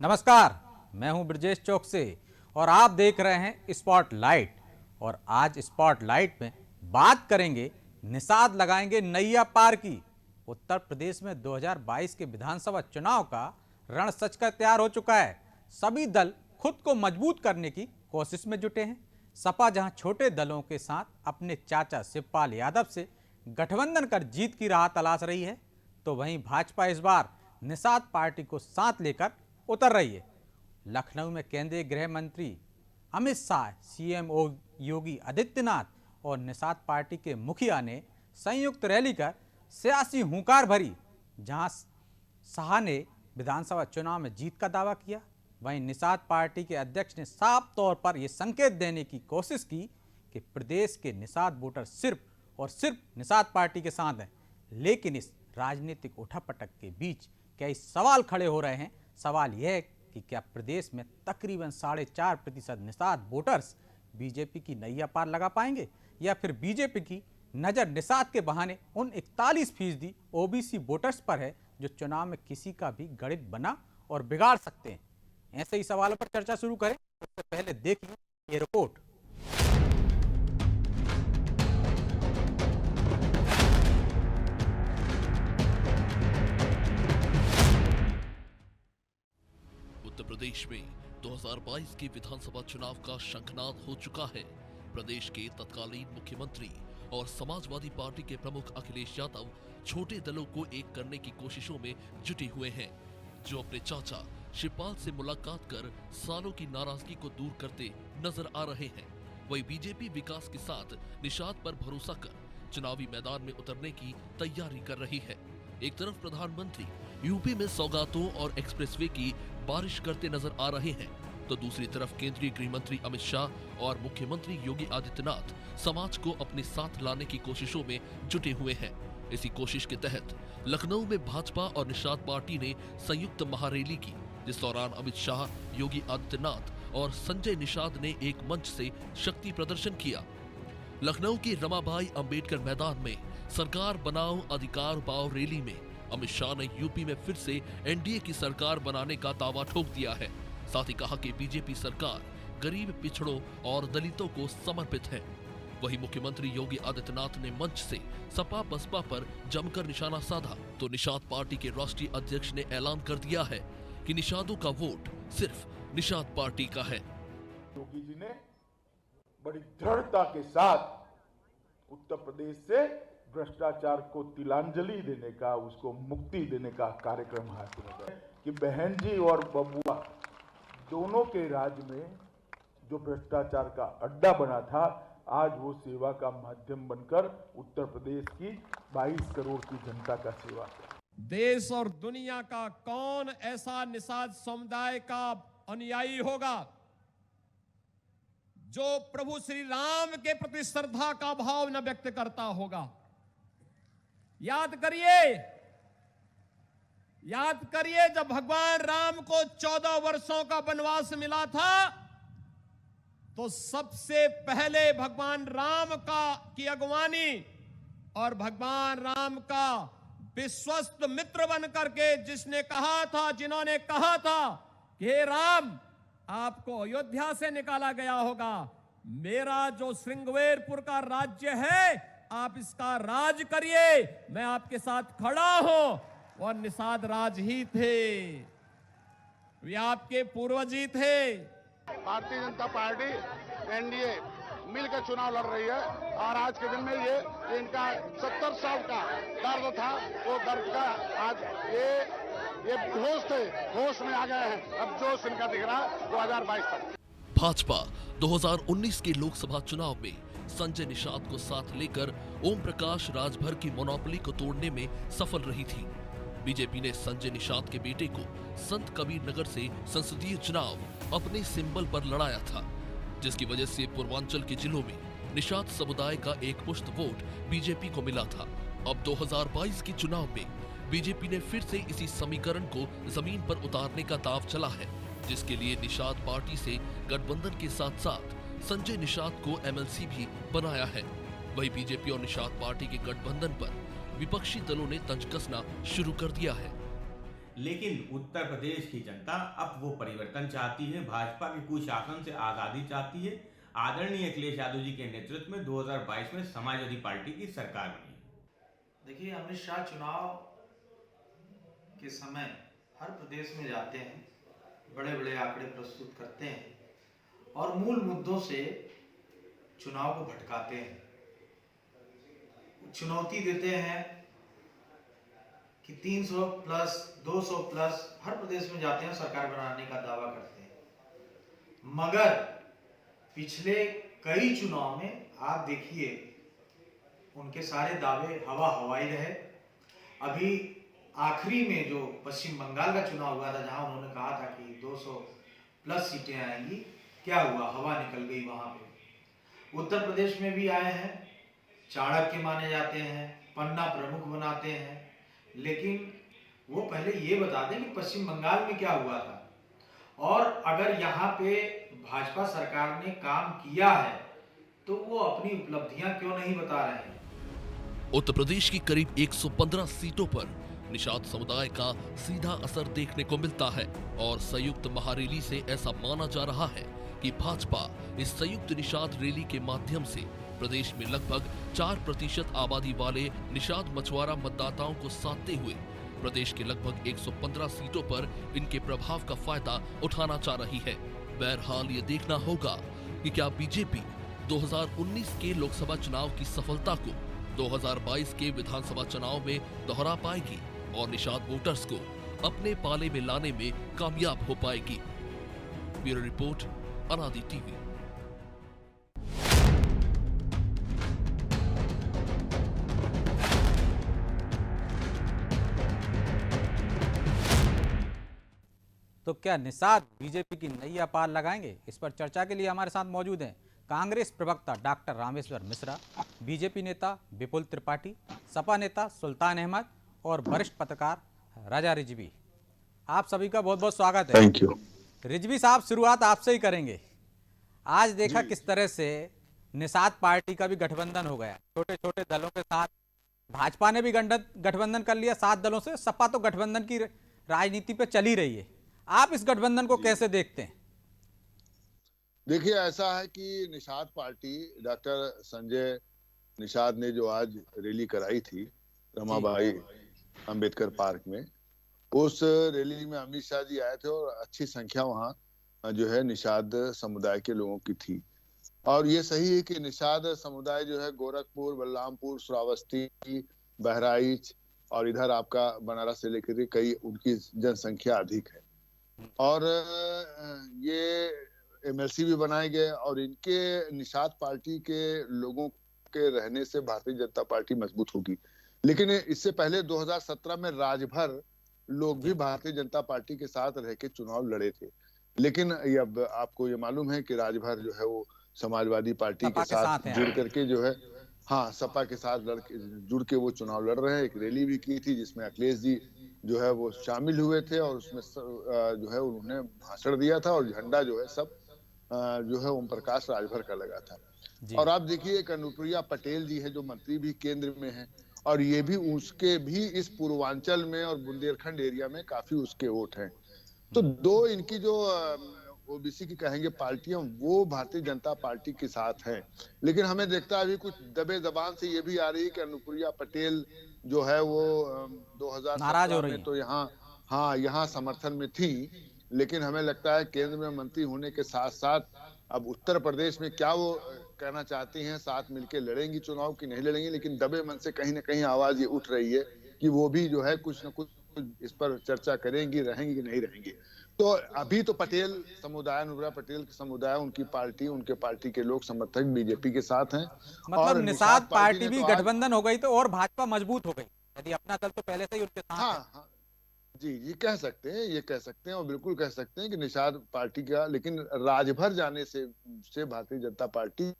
नमस्कार, मैं हूं ब्रजेश चौक से और आप देख रहे हैं स्पॉटलाइट। और आज स्पॉटलाइट में बात करेंगे, निषाद लगाएंगे नैया पार की। उत्तर प्रदेश में 2022 के विधानसभा चुनाव का रण सजकर तैयार हो चुका है। सभी दल खुद को मजबूत करने की कोशिश में जुटे हैं। सपा जहां छोटे दलों के साथ अपने चाचा शिवपाल यादव से गठबंधन कर जीत की राह तलाश रही है, तो वहीं भाजपा इस बार निषाद पार्टी को साथ लेकर उतर रही है। लखनऊ में केंद्रीय गृह मंत्री अमित शाह, सीएम योगी आदित्यनाथ और निषाद पार्टी के मुखिया ने संयुक्त रैली कर सियासी हुंकार भरी। जहां शाह ने विधानसभा चुनाव में जीत का दावा किया, वहीं निषाद पार्टी के अध्यक्ष ने साफ तौर पर यह संकेत देने की कोशिश की कि प्रदेश के निषाद वोटर सिर्फ और सिर्फ निषाद पार्टी के साथ हैं। लेकिन इस राजनीतिक उठापटक के बीच कई सवाल खड़े हो रहे हैं। सवाल यह है कि क्या प्रदेश में तकरीबन 4.5% निषाद वोटर्स बीजेपी की नैया पार लगा पाएंगे, या फिर बीजेपी की नज़र निषाद के बहाने उन 41% ओबीसी वोटर्स पर है जो चुनाव में किसी का भी गणित बना और बिगाड़ सकते हैं। ऐसे ही सवालों पर चर्चा शुरू करें उससे पहले देखिए ये रिपोर्ट। उत्तर प्रदेश में 2022 के विधानसभा चुनाव का शंखनाद हो चुका है। प्रदेश के तत्कालीन मुख्यमंत्री और समाजवादी पार्टी के प्रमुख अखिलेश यादव छोटे दलों को एक करने की कोशिशों में जुटे हुए हैं, जो अपने चाचा शिवपाल से मुलाकात कर सालों की नाराजगी को दूर करते नजर आ रहे हैं। वही बीजेपी विकास के साथ निषाद पर भरोसा कर चुनावी मैदान में उतरने की तैयारी कर रही है। एक तरफ प्रधानमंत्री यूपी में सौगातों और एक्सप्रेसवे की बारिश करते नजर आ रहे हैं, तो दूसरी तरफ केंद्रीय गृह मंत्री अमित शाह और मुख्यमंत्री योगी आदित्यनाथ समाज को अपने साथ लाने की कोशिशों में जुटे हुए हैं। इसी कोशिश के तहत लखनऊ में भाजपा और निषाद पार्टी ने संयुक्त महारैली की, जिस दौरान अमित शाह, योगी आदित्यनाथ और संजय निषाद ने एक मंच से शक्ति प्रदर्शन किया। लखनऊ की रमाबाई अंबेडकर मैदान में सरकार बनाओ अधिकार पाओ रैली में अमित शाह ने यूपी में फिर से एनडीए की सरकार बनाने का दावा ठोक दिया है। साथ ही कहा कि बीजेपी सरकार गरीब, पिछड़ों और दलितों को समर्पित है। वहीं मुख्यमंत्री योगी आदित्यनाथ ने मंच से सपा बसपा पर जमकर निशाना साधा, तो निषाद पार्टी के राष्ट्रीय अध्यक्ष ने ऐलान कर दिया है कि निषादों का वोट सिर्फ निषाद पार्टी का है। योगी जी ने बड़ी दृढ़ता के साथ उत्तर प्रदेश से भ्रष्टाचार को तिलांजलि देने का, उसको मुक्ति देने का कार्यक्रम हाथ में है कि बहन जी और बबुआ दोनों के राज में जो भ्रष्टाचार का अड्डा बना था, आज वो सेवा का माध्यम बनकर उत्तर प्रदेश की 22 करोड़ की जनता का सेवा कर। देश और दुनिया का कौन ऐसा निषाद समुदाय का अनुयायी होगा जो प्रभु श्री राम के प्रति श्रद्धा का भाव न व्यक्त करता होगा? याद करिए जब भगवान राम को 14 वर्षों का वनवास मिला था, तो सबसे पहले भगवान राम की अगवानी और भगवान राम का विश्वस्त मित्र बन करके जिन्होंने कहा था कि हे राम, आपको अयोध्या से निकाला गया होगा, मेरा जो श्रृंगवेरपुर का राज्य है आप इसका राज करिए, मैं आपके साथ खड़ा हूं। और निषाद राज ही थे, वे आपके पूर्वज ही थे। भारतीय जनता पार्टी एनडीए मिलकर चुनाव लड़ रही है और आज के दिन में ये इनका 70 साल का दर्द था, वो दर्द का आज ये होश थे, होश में आ गए हैं। अब जोश इनका दिख रहा है 2022 तक। भाजपा 2019 के लोकसभा चुनाव में संजय निषाद को साथ लेकर ओम प्रकाश राजभर की मोनोपोली को तोड़ने में सफल रही थी। बीजेपी ने संजय निषाद के बेटे को संत कबीर नगर से संसदीय चुनाव अपने सिंबल पर लड़ाया था, जिसकी वजह से पूर्वांचल के जिलों में निषाद समुदाय का एकमुश्त वोट बीजेपी को मिला था। अब 2022 के चुनाव में बीजेपी ने फिर से इसी समीकरण को जमीन पर उतारने का दांव चला है, जिसके लिए निषाद पार्टी से गठबंधन के साथ साथ संजय निषाद को एमएलसी भी बनाया है। वही बीजेपी और निषाद पार्टी के गठबंधन पर विपक्षी दलों ने तंज कसना शुरू कर दिया है। लेकिन उत्तर प्रदेश की जनता अब वो परिवर्तन चाहती है, भाजपा के कुशासन से आज़ादी चाहती है। आदरणीय अखिलेश यादव जी के नेतृत्व में 2022 में समाजवादी पार्टी की सरकार बनी। देखिए, अमित शाह चुनाव के समय हर प्रदेश में जाते हैं, बड़े बड़े आंकड़े प्रस्तुत करते हैं और मूल मुद्दों से चुनाव को भटकाते हैं, चुनौती देते हैं कि 300 प्लस 200 प्लस हर प्रदेश में जाते हैं, सरकार बनाने का दावा करते हैं। मगर पिछले कई चुनाव में आप देखिए उनके सारे दावे हवा हवाई रहे। अभी आखिरी में जो पश्चिम बंगाल का चुनाव हुआ था, जहां उन्होंने कहा था कि 200 प्लस सीटें आएंगी, क्या हुआ? हवा निकल गई वहां पे। उत्तर प्रदेश में भी आए हैं, चाणक्य माने जाते हैं, पन्ना प्रमुख बनाते हैं, लेकिन वो पहले ये बता दें कि पश्चिम बंगाल में क्या हुआ था, और अगर यहाँ पे भाजपा सरकार ने काम किया है तो वो अपनी उपलब्धियां क्यों नहीं बता रहे हैं। उत्तर प्रदेश की करीब 115 सीटों पर निषाद समुदाय का सीधा असर देखने को मिलता है और संयुक्त महारैली से ऐसा माना जा रहा है कि भाजपा इस संयुक्त निषाद रैली के माध्यम से प्रदेश में लगभग 4% आबादी वाले निषाद मछुआरा मतदाताओं को साधते हुए प्रदेश के लगभग 115 सीटों पर इनके प्रभाव का फायदा उठाना चाह रही है। बहरहाल ये देखना होगा कि क्या बीजेपी 2019 के लोकसभा चुनाव की सफलता को 2022 के विधानसभा चुनाव में दोहरा पाएगी और निषाद वोटर्स को अपने पाले में लाने में कामयाब हो पाएगी। ब्यूरो रिपोर्ट, अनादि टीवी। तो क्या निषाद बीजेपी की नैया पार लगाएंगे? इस पर चर्चा के लिए हमारे साथ मौजूद हैं कांग्रेस प्रवक्ता डॉक्टर रामेश्वर मिश्रा, बीजेपी नेता विपुल त्रिपाठी, सपा नेता सुल्तान अहमद और वरिष्ठ पत्रकार राजा रिजवी। आप सभी का बहुत बहुत स्वागत है। Thank you. रिजवी साहब, शुरुआत आपसे ही करेंगे। आज देखा किस तरह से निषाद पार्टी का भी गठबंधन हो गया, छोटे छोटे दलों के साथ भाजपा ने भी गठबंधन कर लिया 7 दलों से। सपा तो गठबंधन की राजनीति पे चली रही है, आप इस गठबंधन को कैसे देखते हैं? देखिए, ऐसा है कि निषाद पार्टी, डॉक्टर संजय निषाद ने जो आज रैली कराई थी रमाबाई अंबेडकर पार्क में, उस रैली में अमित शाह जी आए थे और अच्छी संख्या वहाँ जो है निषाद समुदाय के लोगों की थी। और ये सही है कि निषाद समुदाय जो है गोरखपुर, बलरामपुर, श्रावस्ती, बहराइच और इधर आपका बनारस से लेकर कई उनकी जनसंख्या अधिक है। और ये एमएलसी भी बनाए गए और इनके निषाद पार्टी के लोगों के रहने से भारतीय जनता पार्टी मजबूत होगी। लेकिन इससे पहले 2017 में राजभर लोग भी भारतीय जनता पार्टी के साथ रह के चुनाव लड़े थे, लेकिन अब आपको ये मालूम है कि राजभर जो है वो समाजवादी पार्टी के साथ जुड़ करके जो है, हाँ, सपा के साथ जुड़ के वो चुनाव लड़ रहे हैं। एक रैली भी की थी जिसमें अखिलेश जी जो है वो शामिल हुए थे और उसमें जो है उन्होंने भाषण दिया था और झंडा जो है सब जो है ओम प्रकाश राजभर का लगा था। और आप देखिए एक अनुप्रिया पटेल जी है जो मंत्री भी केंद्र में है और ये भी उसके भी इस पूर्वांचल में और बुंदेलखंड एरिया में काफी उसके वोट हैं। तो दो इनकी जो ओबीसी की कहेंगे पार्टियां वो भारतीय जनता पार्टी के साथ हैं। लेकिन हमें देखता है अभी कुछ दबे जबान से ये भी आ रही है कि अनुप्रिया पटेल जो है वो 2017 में तो यहाँ समर्थन में थी, लेकिन हमें लगता है केंद्र में मंत्री होने के साथ साथ अब उत्तर प्रदेश में क्या वो कहना चाहती हैं, साथ मिलकर लड़ेंगी चुनाव की नहीं लड़ेंगी। लेकिन दबे मन से कहीं ना कहीं आवाज ये उठ रही है कि वो भी जो है कुछ न कुछ इस पर चर्चा करेंगी, रहेंगी कि नहीं रहेंगी। तो अभी तो पटेल समुदाय, अनुप्रिया पटेल समुदाय, उनकी पार्टी, उनके पार्टी के लोग समर्थक बीजेपी के साथ हैं। मतलब निषाद पार्टी भी गठबंधन हो गई तो और भाजपा मजबूत हो गई, यदि अपना दल तो पहले से ही उनके साथ। हाँ, जी, ये कह सकते हैं, ये कह सकते हैं और बिल्कुल कह सकते हैं कि निषाद पार्टी का, लेकिन राजभर जाने से भारतीय जनता पार्टी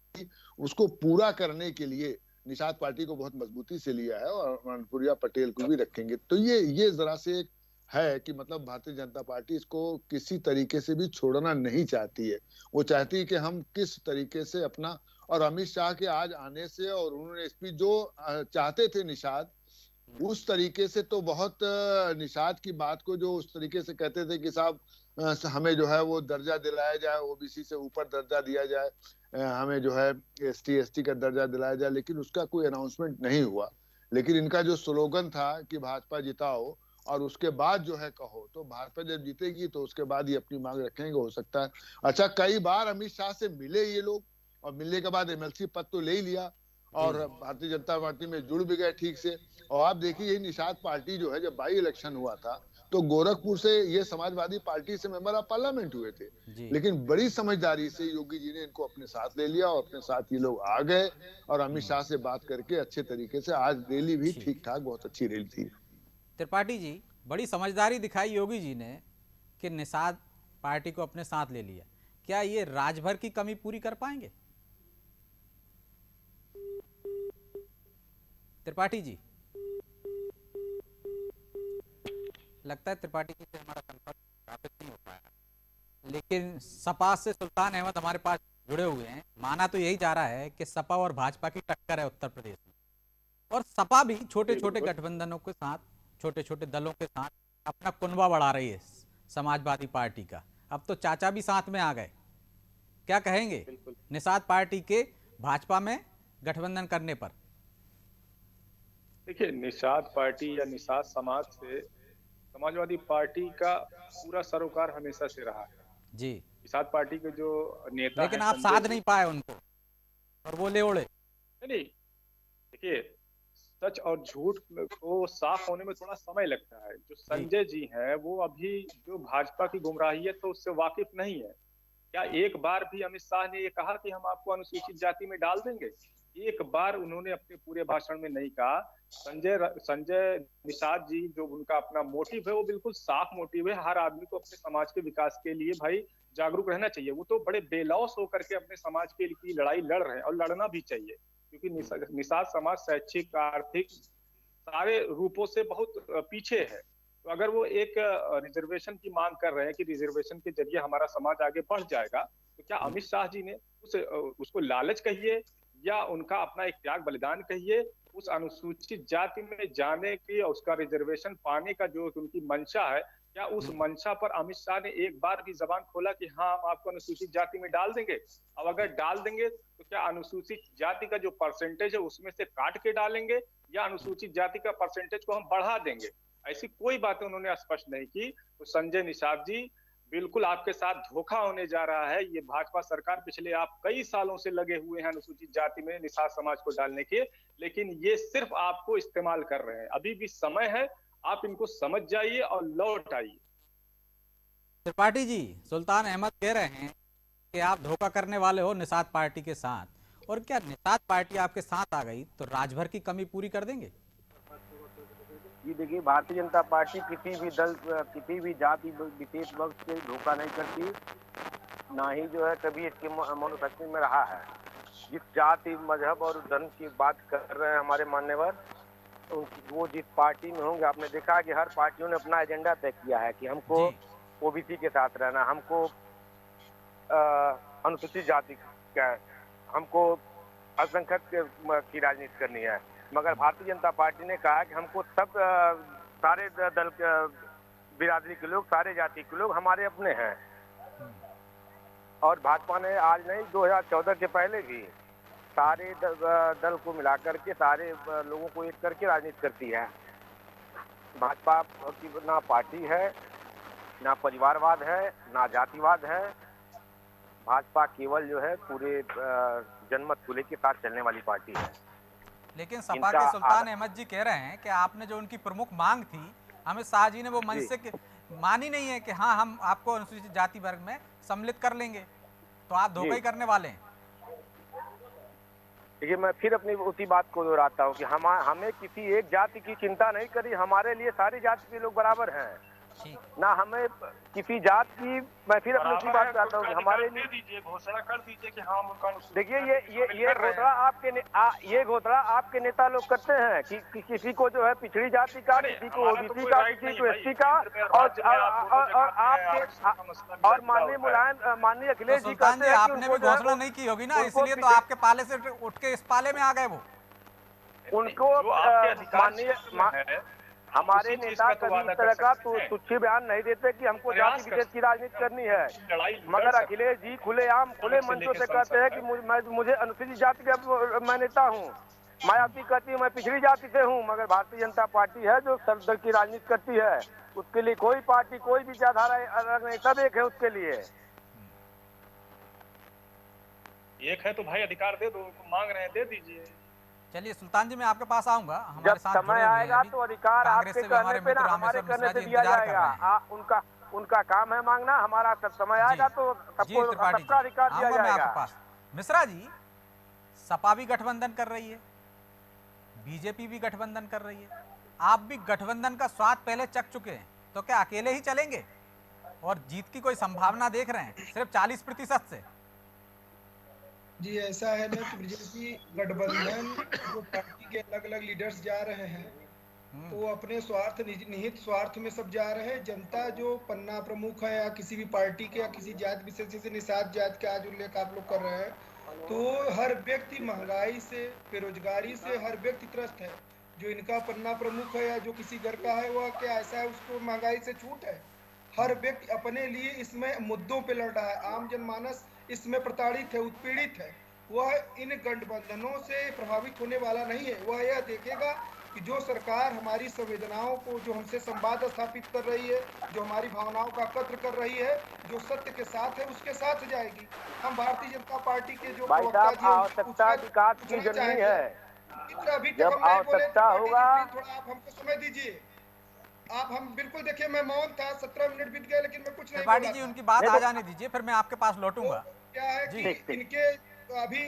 उसको पूरा करने के लिए निषाद पार्टी को बहुत मजबूती से लिया है और अनुप्रिया पटेल को भी रखेंगे। तो ये जरा से है कि मतलब भारतीय जनता पार्टी इसको किसी तरीके से भी छोड़ना नहीं चाहती है। वो चाहती है कि हम किस तरीके से अपना, और अमित शाह के आज आने से और उन्होंने स्पीच जो चाहते थे निषाद उस तरीके से तो बहुत निषाद की बात को जो उस तरीके से कहते थे कि साहब हमें जो है वो दर्जा दिलाया जाए, ओबीसी से ऊपर दर्जा दिया जाए, हमें जो है एसटी एसटी का दर्जा दिलाया जाए, लेकिन उसका कोई अनाउंसमेंट नहीं हुआ। लेकिन इनका जो स्लोगन था कि भाजपा जिताओ और उसके बाद जो है कहो, तो भाजपा जब जीतेगी तो उसके बाद ही अपनी मांग रखेंगे, हो सकता है। अच्छा, कई बार अमित शाह से मिले ये लोग और मिलने के बाद एमएलसी पद तो ले ही लिया और भारतीय जनता पार्टी में जुड़ भी गए ठीक से। और आप देखिए यही निषाद पार्टी जो है, जब बाई इलेक्शन हुआ था तो गोरखपुर से ये समाजवादी पार्टी से मेंबर ऑफ पार्लियामेंट हुए थे, लेकिन बड़ी समझदारी से योगी जी ने इनको अपने साथ ले लिया और अपने साथ ये लोग आ गए और अमित शाह से बात करके अच्छे तरीके से आज रैली भी ठीक ठाक बहुत अच्छी रैली थी। त्रिपाठी जी, बड़ी समझदारी दिखाई योगी जी ने कि निषाद पार्टी को अपने साथ ले लिया। क्या ये राजभर की कमी पूरी कर पाएंगे त्रिपाठी जी? लगता है त्रिपाठी जी से हमारा संपर्क स्थापित नहीं हो पाया, लेकिन सपा से सुल्तान अहमद हमारे पास जुड़े हुए हैं। माना तो यही जा रहा है कि सपा और भाजपा की टक्कर है उत्तर प्रदेश में, और सपा भी छोटे छोटे गठबंधनों के साथ, छोटे छोटे दलों के साथ अपना कुनबा बढ़ा रही है समाजवादी पार्टी का। अब तो चाचा भी साथ में आ गए। क्या कहेंगे निषाद पार्टी के भाजपा में गठबंधन करने पर? देखिए, निषाद पार्टी या निषाद समाज से समाजवादी पार्टी का पूरा सरोकार हमेशा से रहा है जी। निषाद पार्टी के जो नेता, लेकिन आप साध नहीं पाए उनको और वो ले उड़े। नहीं, देखिए, सच और झूठ को साफ होने में थोड़ा समय लगता है। जो संजय जी हैं वो अभी जो भाजपा की गुमराही है तो उससे वाकिफ नहीं है। क्या एक बार भी अमित शाह ने ये कहा कि हम आपको अनुसूचित जाति में डाल देंगे? एक बार उन्होंने अपने पूरे भाषण में नहीं कहा। संजय निषाद जी जो उनका अपना मोटिव है वो बिल्कुल साफ मोटिव है। हर आदमी को अपने समाज के विकास के लिए भाई जागरूक रहना चाहिए। वो तो बड़े बेलौस होकर के अपने समाज के लिए लड़ाई लड़ रहे हैं और लड़ना भी चाहिए, क्योंकि निषाद समाज शैक्षिक, आर्थिक सारे रूपों से बहुत पीछे है। तो अगर वो एक रिजर्वेशन की मांग कर रहे हैं कि रिजर्वेशन के जरिए हमारा समाज आगे बढ़ जाएगा, तो क्या अमित शाह जी ने उसको लालच कहिए या उनका अपना एक त्याग बलिदान कहिए, उस अनुसूचित जाति में जाने की और उसका रिजर्वेशन पाने का जो उनकी मंशा है, क्या उस मंशा पर अमित शाह ने एक बार भी जबान खोला कि हाँ हम आपको अनुसूचित जाति में डाल देंगे? अब अगर डाल देंगे तो क्या अनुसूचित जाति का जो परसेंटेज है उसमें से काट के डालेंगे या अनुसूचित जाति का परसेंटेज को हम बढ़ा देंगे? ऐसी कोई बातें उन्होंने स्पष्ट नहीं की। तो संजय निषाद जी, बिल्कुल आपके साथ धोखा होने जा रहा है। ये भाजपा सरकार पिछले आप कई सालों से लगे हुए हैं अनुसूचित जाति में निषाद समाज को डालने के, लेकिन ये सिर्फ आपको इस्तेमाल कर रहे हैं। अभी भी समय है, आप इनको समझ जाइए और लौट आइए। त्रिपाठी जी, सुल्तान अहमद कह रहे हैं कि आप धोखा करने वाले हो निषाद पार्टी के साथ, और क्या निषाद पार्टी आपके साथ आ गई तो राजभर की कमी पूरी कर देंगे? ये देखिए, भारतीय जनता पार्टी किसी भी दल, किसी भी जाति विशेष वर्ग से धोखा नहीं करती, ना ही जो है कभी इसके मैन्युफैक्चरिंग में रहा है। जिस जाति, मजहब और धर्म की बात कर रहे हैं हमारे मान्यवर, वो जिस पार्टी में होंगे, आपने देखा कि हर पार्टियों ने अपना एजेंडा तय किया है कि हमको ओबीसी के साथ रहना, हमको अनुसूचित जाति का, हमको अल्पसंख्यक की राजनीति करनी है। मगर भारतीय जनता पार्टी ने कहा कि हमको सब सारे दल के बिरादरी के लोग, सारे जाति के लोग हमारे अपने हैं। और भाजपा ने आज नहीं, 2014 के पहले भी सारे दल को मिलाकर के सारे लोगों को एक करके राजनीति करती है। भाजपा की ना पार्टी है, ना परिवारवाद है, ना जातिवाद है। भाजपा केवल जो है पूरे जनमत खुले के साथ चलने वाली पार्टी है। लेकिन सपा के सुल्तान अहमद जी कह रहे हैं कि आपने जो उनकी प्रमुख मांग थी, अमित शाह जी ने वो मंच से मानी नहीं है कि हाँ हम आपको अनुसूचित जाति वर्ग में सम्मिलित कर लेंगे, तो आप धोखा ही करने वाले हैं। देखिए, मैं फिर अपनी उसी बात को दोहराता हूँ कि हमें किसी एक जाति की चिंता नहीं करी। हमारे लिए सारी जाति के लोग बराबर हैं, ना हमें किसी जात की। मैं फिर अपनी उसी बात करता हूँ कि हमारे लिए घोषणा कर दीजिए कि हम उनका। देखिए, ये घोषणा आपके नेता लोग करते हैं कि किसी को जो है पिछड़ी जाति का, किसी को ओबीसी का, किसी को एसटी का, और आपके और माननीय अखिलेश जी कहते हैं आपने भी घोषणा नहीं की होगी ना, इसलिए तो आपके पाले से उठ के इस पाले में आ गए वो। उनको माननीय हमारे नेता कभी इस तरह का तुच्छ बयान नहीं देते कि हमको जाति विशेष की राजनीति करनी है, मगर अखिलेश जी खुलेआम खुले मंचों से कहते हैं कि मुझे अनुसूचित जाति का मैं नेता हूँ। मायावती कहती है मैं पिछड़ी जाति से हूँ, मगर भारतीय जनता पार्टी है जो सर्वदल की राजनीति करती है। उसके लिए कोई पार्टी कोई विचारधारा अलग नहीं, सब एक है उसके लिए। एक है तो भाई अधिकार दे दो, मांग रहे हैं दे दीजिए। चलिए सुल्तान जी मैं आपके पास आऊंगा, जब समय आएगा तो अधिकार आपके कहने पे ना हमारे कहने से दिया जाएगा। उनका काम है मांगना, हमारा सब समय आएगा तो सबको सबका अधिकार दिया जाएगा। मिश्रा जी, सपा भी गठबंधन कर रही है, बीजेपी भी गठबंधन कर रही है, आप भी गठबंधन का स्वाद पहले चख चुके हैं, तो क्या अकेले ही चलेंगे और जीत की कोई संभावना देख रहे हैं सिर्फ 40% से? जी ऐसा है ना कि बीजेपी गठबंधन जो पार्टी के अलग अलग लीडर्स जा रहे हैं तो अपने स्वार्थ निहित स्वार्थ में सब जा रहे हैं। जनता जो पन्ना प्रमुख है या किसी भी पार्टी के या किसी जात विशेष से निषाद जात के आज उल्लेख आप लोग कर रहे हैं, तो हर व्यक्ति महंगाई से बेरोजगारी से हर व्यक्ति त्रस्त है। जो इनका पन्ना प्रमुख है या जो किसी घर का है वह क्या ऐसा है उसको महंगाई से छूट है? हर व्यक्ति अपने लिए इसमें मुद्दों पे लड़ रहा है। आम जनमानस इसमें प्रताड़ित है, उत्पीड़ित है। वह इन गठबंधनों से प्रभावित होने वाला नहीं है। वह यह देखेगा कि जो सरकार हमारी संवेदनाओं को, जो हमसे संवाद स्थापित कर रही है, जो हमारी भावनाओं का कत्ल कर रही है, जो सत्य के साथ है उसके साथ जाएगी। हम भारतीय जनता पार्टी के जो आवश्यकता विकास की जरूरी है। अभी तक हम नहीं बोले थोड़ा आप हमको समय दीजिए। आप हम बिल्कुल देखिए मैं मौन था, 17 मिनट बीत गए लेकिन मैं कुछ नहीं बोला। जी उनकी बात आ जाने दीजिए, फिर मैं आपके पास लौटूंगा। क्या है कि इनके अभी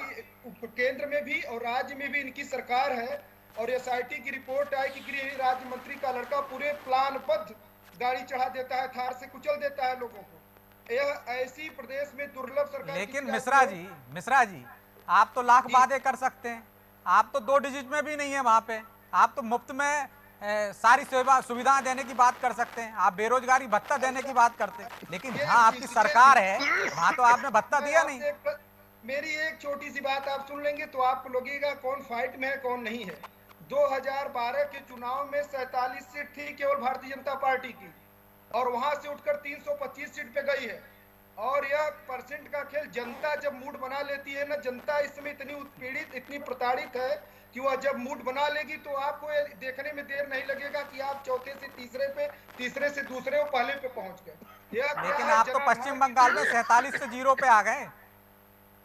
केंद्र में भी और राज्य में भी इनकी सरकार है और एसआईटी की रिपोर्ट आई कि गृह राज्य मंत्री का लड़का पूरे प्लानबद्ध गाड़ी चढ़ा देता है, थार से कुचल देता है लोगों को। यह ऐसी प्रदेश में दुर्लभ सरकार। लेकिन मिश्रा जी आप तो लाख वादे कर सकते हैं, आप तो 2 डिजिट में भी नहीं है वहां पे। आप तो मुफ्त में सारी सुविधाएं देने की बात कर सकते हैं, आप बेरोजगारी भत्ता देने की बात करते हैं, लेकिन जहाँ आपकी सरकार है वहां तो आपने भत्ता दिया नहीं। मेरी एक छोटी सी बात आप सुन लेंगे तो आपको लगेगा कौन फाइट में है कौन नहीं है। 2012 के चुनाव में 47 सीट थी केवल भारतीय जनता पार्टी की और वहां से उठकर 325 सीट पे गई है। और यह परसेंट का खेल, जनता जब मूड बना लेती है ना, जनता इस समय इतनी उत्पीड़ित, इतनी प्रताड़ित है कि वह जब मूड बना लेगी तो आपको देखने में देर नहीं लगेगा कि आप चौथे से तीसरे पे, तीसरे से दूसरे और पहले पे पहुंच गए। लेकिन आप तो पश्चिम बंगाल में 47 से 0 पे आ गए।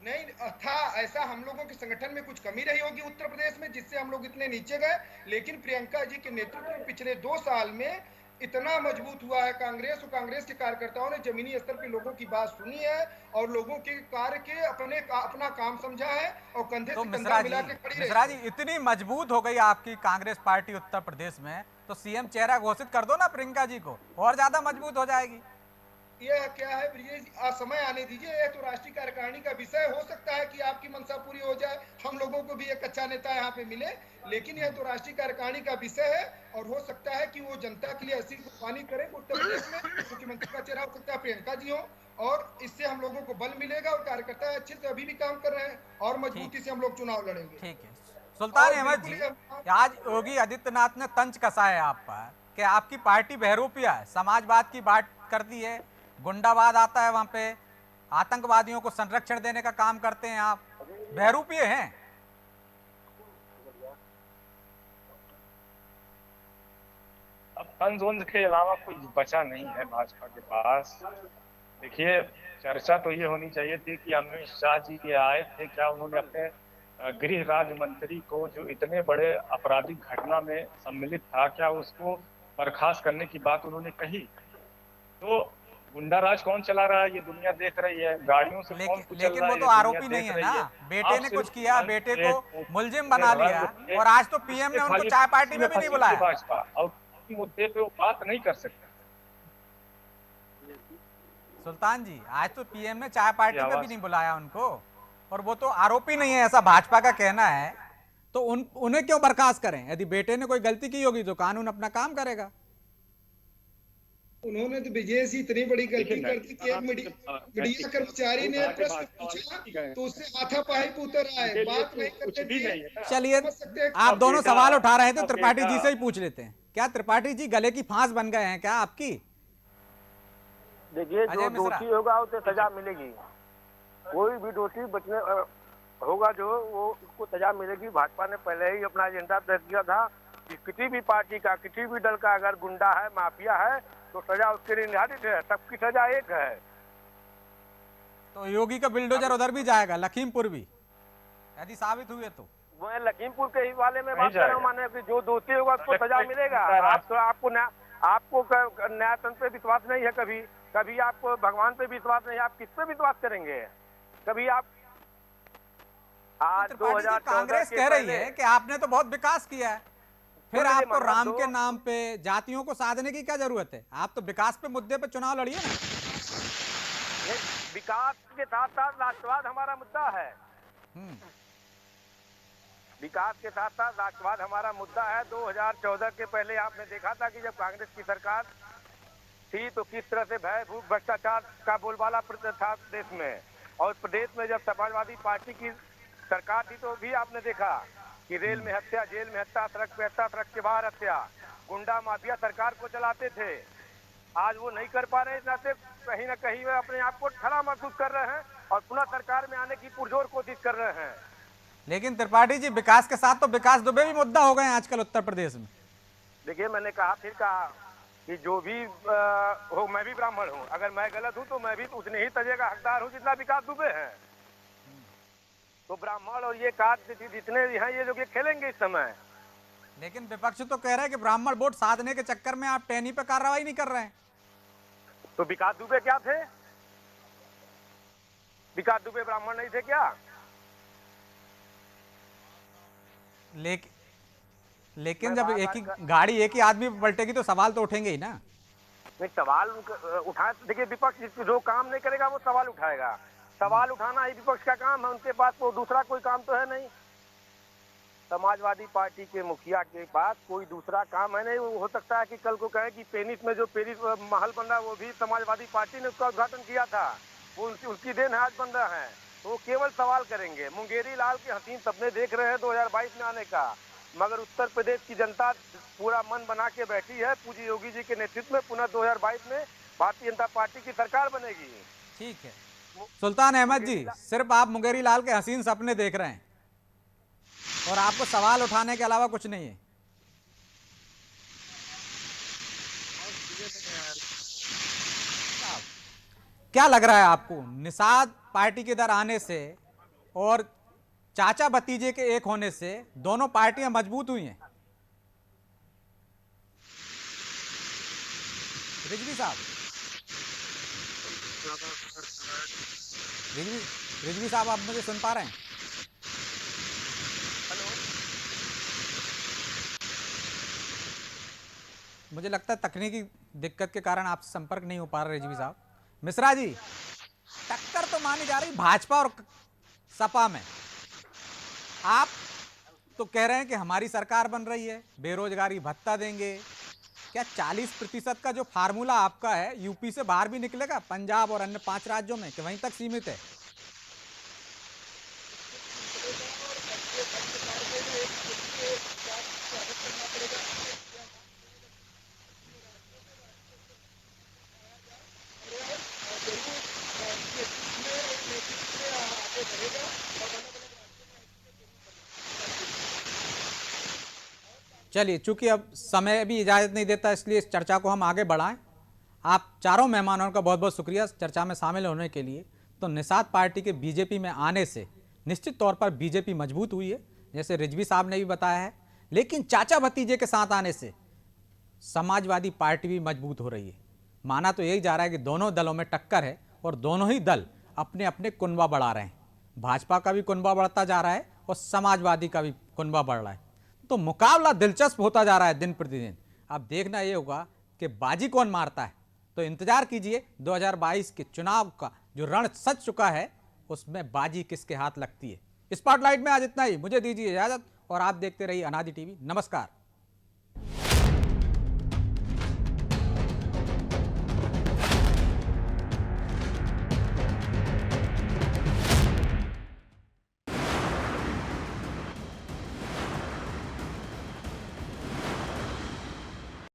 नहीं था ऐसा, हम लोगों के संगठन में कुछ कमी रही होगी उत्तर प्रदेश में जिससे हम लोग इतने नीचे गए। लेकिन प्रियंका जी के नेतृत्व में पिछले 2 साल में इतना मजबूत हुआ है कांग्रेस, और कांग्रेस के कार्यकर्ताओं ने जमीनी स्तर पे लोगों की बात सुनी है और लोगों के कार्य के अपना काम समझा है और कंधे से कंधा मिला के खड़ी रही। मिश्रा जी इतनी मजबूत हो गई आपकी कांग्रेस पार्टी उत्तर प्रदेश में, तो सीएम चेहरा घोषित कर दो ना प्रियंका जी को, और ज्यादा मजबूत हो जाएगी। यह क्या है ब्रिजेश, समय आने दीजिए। यह तो राष्ट्रीय कार्यकारिणी का विषय हो सकता है कि आपकी मंशा पूरी हो जाए, हम लोगों को भी एक अच्छा नेता यहाँ पे मिले, लेकिन यह तो राष्ट्रीय कार्यकारिणी का विषय है और हो सकता है कि वो जनता के लिए ऐसी कुर्बानी करें उत्तर प्रदेश में। मुख्यमंत्री का चेहरा हो सकता है प्रियंका जी हो और इससे हम लोगों को बल मिलेगा और कार्यकर्ता अच्छे से अभी भी काम कर रहे हैं और मजबूती से हम लोग चुनाव लड़ेंगे। ठीक है सुल्तान अहमद जी, आज योगी आदित्यनाथ ने तंज कसा है आप पर कि आपकी पार्टी बहरूपिया है, समाजवाद की बात करती है, गुंडावाद आता है वहां पे, आतंकवादियों को संरक्षण देने का काम करते हैं, आप बहरूपिये हैं। अब तंज के अलावा कोई बचा नहीं है भाजपा के पास। देखिए चर्चा तो ये होनी चाहिए थी कि अमित शाह जी के आए थे, क्या उन्होंने अपने गृह राज्य मंत्री को जो इतने बड़े आपराधिक घटना में सम्मिलित था, क्या उसको बर्खास्त करने की बात उन्होंने कही? तो गुंडा राज कौन चला रहा है ये दुनिया देख रही है, गाड़ियों से कौन कुचल रहा है, लेकिन वो तो आरोपी नहीं है ना, बेटे ने कुछ किया, बेटे को मुलजिम बना लिया और आज तो पीएम ने उनको चाय पार्टी में भी नहीं बुलाया। भाजपा और मुद्दे पे वो बात नहीं कर सकते। सुल्तान जी आज तो पीएम ने चाय पार्टी में भी नहीं बुलाया उनको, और वो तो आरोपी नहीं है ऐसा भाजपा का कहना है, तो उन्हें क्यों बर्खास्त करें? यदि बेटे ने कोई गलती की होगी तो कानून अपना काम करेगा। उन्होंने तो विजय जी इतनी बड़ी गलती कर दी कि एक मीडिया कर्मचारी ने प्रश्न पूछा तो उससे हाथापाई पे उतर आए, बात नहीं करते थे। चलिए, आप दोनों सवाल उठा रहे थे, त्रिपाठी जी से ही पूछ लेते हैं। क्या त्रिपाठी जी गले की फांस बन गए हैं क्या आपकी? देखिए, जो दोषी होगा उसे सजा मिलेगी। कोई भी दोषी बचने होगा जो वो उसको सजा मिलेगी। भाजपा ने पहले ही अपना एजेंडा तय किया था कि किसी भी पार्टी का, किसी भी दल का अगर गुंडा है, माफिया है, तो सजा उसके लिए निर्धारित है। सबकी सजा एक है। तो योगी का बिल्डोजर उधर भी जाएगा, लखीमपुर भी, यदि साबित हुए तो। मैं लखीमपुर के ही वाले में बात कर रहा हूँ, माने कि जो दोषी होगा उसको सजा मिलेगा। आपको न्यायतंत्र पे विश्वास नहीं है, कभी आपको भगवान पे विश्वास नहीं है, आप किस पे विश्वास करेंगे? कभी आप आज 2014 कांग्रेस कह रही है कि आपने तो बहुत विकास किया है, फिर आपको राम के नाम पे जातियों को साधने की क्या जरूरत है? आप तो विकास पे मुद्दे पे चुनाव लड़िए ना। विकास के साथ साथ राष्ट्रवाद हमारा मुद्दा है। विकास के साथ साथ राष्ट्रवाद हमारा मुद्दा है। 2014 के पहले आपने देखा था कि जब कांग्रेस की सरकार थी तो किस तरह से भय भूख भ्रष्टाचार का बोलबाला था देश में, और प्रदेश में जब समाजवादी पार्टी की सरकार थी तो भी आपने देखा कि रेल में हत्या, जेल में हत्या, सड़क पे हत्या, सड़क के बाहर हत्या, गुंडा माफिया सरकार को चलाते थे। आज वो नहीं कर पा रहे, इस नाते कहीं ना कहीं वे अपने आप को खड़ा महसूस कर रहे हैं और पुनः सरकार में आने की पुरजोर कोशिश कर रहे हैं। लेकिन त्रिपाठी जी, विकास के साथ तो विकास दुबे भी मुद्दा हो गए हैं आजकल उत्तर प्रदेश में। देखिए, मैंने कहा कि जो भी हो, मैं भी ब्राह्मण हूँ, अगर मैं गलत हूँ तो मैं भी उतने ही तजे का हकदार हूँ जितना विकास दुबे है। तो ब्राह्मण और ये काट जितने हैं ये लोग ये खेलेंगे इस समय। लेकिन विपक्ष तो कह रहा है कि ब्राह्मण वोट साधने के चक्कर में आप टहनी पे कार्रवाई नहीं कर रहे हैं। तो विकास दुबे क्या थे? विकास दुबे ब्राह्मण नहीं थे क्या? लेकिन जब एक ही गाड़ी एक ही आदमी पलटेगी तो सवाल तो उठेंगे ही ना। नहीं, सवाल उठाए। देखिए, विपक्ष जो काम नहीं करेगा वो सवाल उठाएगा। सवाल उठाना ही विपक्ष का काम है, उनके पास तो दूसरा कोई काम तो है नहीं। समाजवादी पार्टी के मुखिया के पास कोई दूसरा काम है नहीं। हो सकता है कि कल को कहे कि पेरिस में जो पेरिस महल बन रहा है वो भी समाजवादी पार्टी ने उसका उद्घाटन किया था, वो उसकी देन है, आज बन रहा है। तो वो केवल सवाल करेंगे। मुंगेरी लाल के हसीन सपने देख रहे हैं 2022 में आने का, मगर उत्तर प्रदेश की जनता पूरा मन बना के बैठी है। पूज्य योगी जी के नेतृत्व में पुनः 2022 में भारतीय जनता पार्टी की सरकार बनेगी। ठीक है सुल्तान अहमद जी, सिर्फ आप मुंगेरी लाल के हसीन सपने देख रहे हैं और आपको सवाल उठाने के अलावा कुछ नहीं है। क्या लग रहा है आपको, निषाद पार्टी के इधर आने से और चाचा भतीजे के एक होने से दोनों पार्टियां मजबूत हुई हैं? रिजवी साहब, रिजवी साहब, आप मुझे सुन पा रहे हैं? हेलो, मुझे लगता है तकनीकी दिक्कत के कारण आपसे संपर्क नहीं हो पा रहा। रिजवी साहब, मिश्रा जी, टक्कर तो मानी जा रही भाजपा और सपा में। आप तो कह रहे हैं कि हमारी सरकार बन रही है, बेरोजगारी भत्ता देंगे। क्या 40% का जो फार्मूला आपका है यूपी से बाहर भी निकलेगा, पंजाब और अन्य 5 राज्यों में, कि वहीं तक सीमित है? चलिए, चूंकि अब समय भी इजाज़त नहीं देता, इसलिए इस चर्चा को हम आगे बढ़ाएं। आप चारों मेहमानों का बहुत बहुत शुक्रिया चर्चा में शामिल होने के लिए। तो निषाद पार्टी के बीजेपी में आने से निश्चित तौर पर बीजेपी मजबूत हुई है, जैसे रिजवी साहब ने भी बताया है। लेकिन चाचा भतीजे के साथ आने से समाजवादी पार्टी भी मजबूत हो रही है। माना तो यही जा रहा है कि दोनों दलों में टक्कर है और दोनों ही दल अपने अपने कुनबा बढ़ा रहे हैं। भाजपा का भी कुनबा बढ़ता जा रहा है और समाजवादी का भी कुनबा बढ़ रहा है। तो मुकाबला दिलचस्प होता जा रहा है दिन प्रतिदिन। अब देखना ये होगा कि बाजी कौन मारता है। तो इंतजार कीजिए 2022 के चुनाव का जो रण सज चुका है उसमें बाजी किसके हाथ लगती है। स्पॉटलाइट में आज इतना ही। मुझे दीजिए इजाजत और आप देखते रहिए अनादि टीवी। नमस्कार।